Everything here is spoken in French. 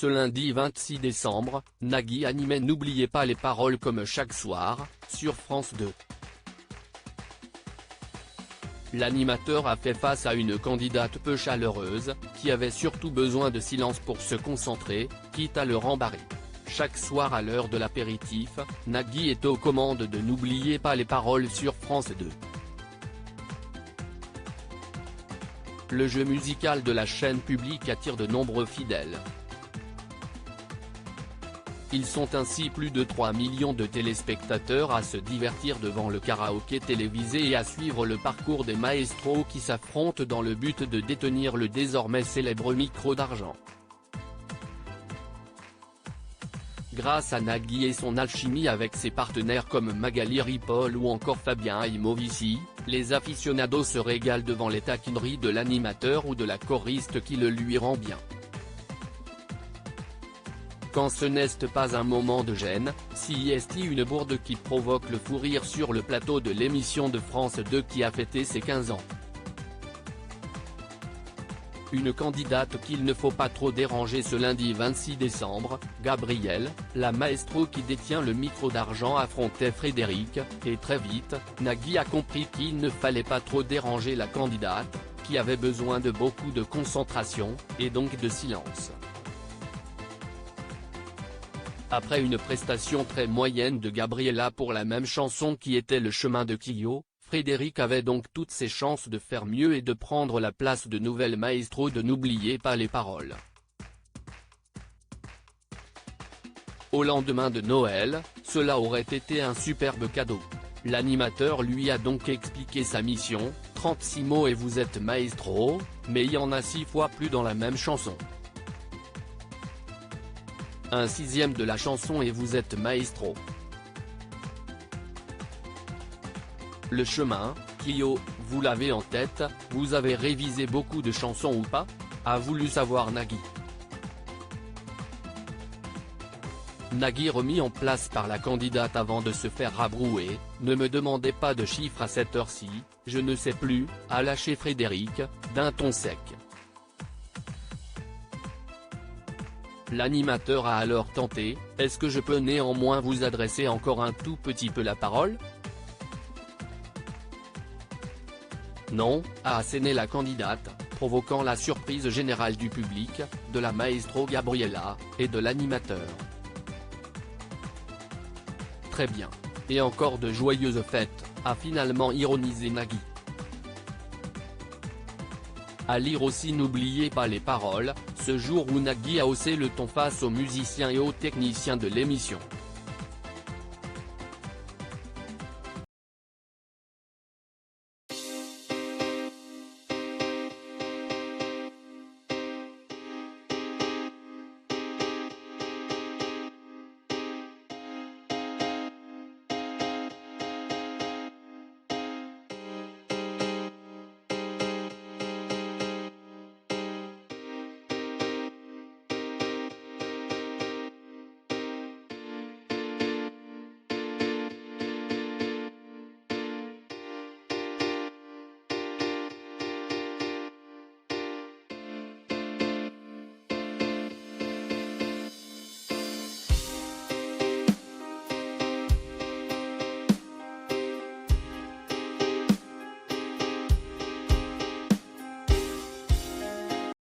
Ce lundi 26 décembre, Nagui animait N'oubliez pas les paroles comme chaque soir, sur France 2. L'animateur a fait face à une candidate peu chaleureuse, qui avait surtout besoin de silence pour se concentrer, quitte à le rembarrer. Chaque soir à l'heure de l'apéritif, Nagui est aux commandes de N'oubliez pas les paroles sur France 2. Le jeu musical de la chaîne publique attire de nombreux fidèles. Ils sont ainsi plus de 3 millions de téléspectateurs à se divertir devant le karaoké télévisé et à suivre le parcours des maestros qui s'affrontent dans le but de détenir le désormais célèbre micro d'argent. Grâce à Nagui et son alchimie avec ses partenaires comme Magali Ripoll ou encore Fabien Imovici, les aficionados se régalent devant les taquineries de l'animateur ou de la choriste qui le lui rend bien. Quand ce n'est pas un moment de gêne, si est une bourde qui provoque le fou rire sur le plateau de l'émission de France 2 qui a fêté ses 15 ans. Une candidate qu'il ne faut pas trop déranger ce lundi 26 décembre, Gabrielle, la maestro qui détient le micro d'argent affrontait Frédéric, et très vite, Nagui a compris qu'il ne fallait pas trop déranger la candidate, qui avait besoin de beaucoup de concentration, et donc de silence. Après une prestation très moyenne de Gabriella pour la même chanson qui était Le chemin de Clio, Frédéric avait donc toutes ses chances de faire mieux et de prendre la place de nouvelle maestro de N'oubliez pas les paroles. Au lendemain de Noël, cela aurait été un superbe cadeau. L'animateur lui a donc expliqué sa mission, 36 mots et vous êtes maestro, mais il y en a 6 fois plus dans la même chanson. Un sixième de la chanson et vous êtes maestro. Le chemin, Clio, vous l'avez en tête, vous avez révisé beaucoup de chansons ou pas ? A voulu savoir Nagui. Nagui remis en place par la candidate avant de se faire rabrouer, ne me demandez pas de chiffres à cette heure-ci, je ne sais plus, a lâché Frédéric, d'un ton sec. L'animateur a alors tenté, est-ce que je peux néanmoins vous adresser encore un tout petit peu la parole ? Non, a asséné la candidate, provoquant la surprise générale du public, de la maestro Gabriella, et de l'animateur. Très bien. Et encore de joyeuses fêtes, a finalement ironisé Nagui. À lire aussi N'oubliez pas les paroles, ce jour où Nagui a haussé le ton face aux musiciens et aux techniciens de l'émission.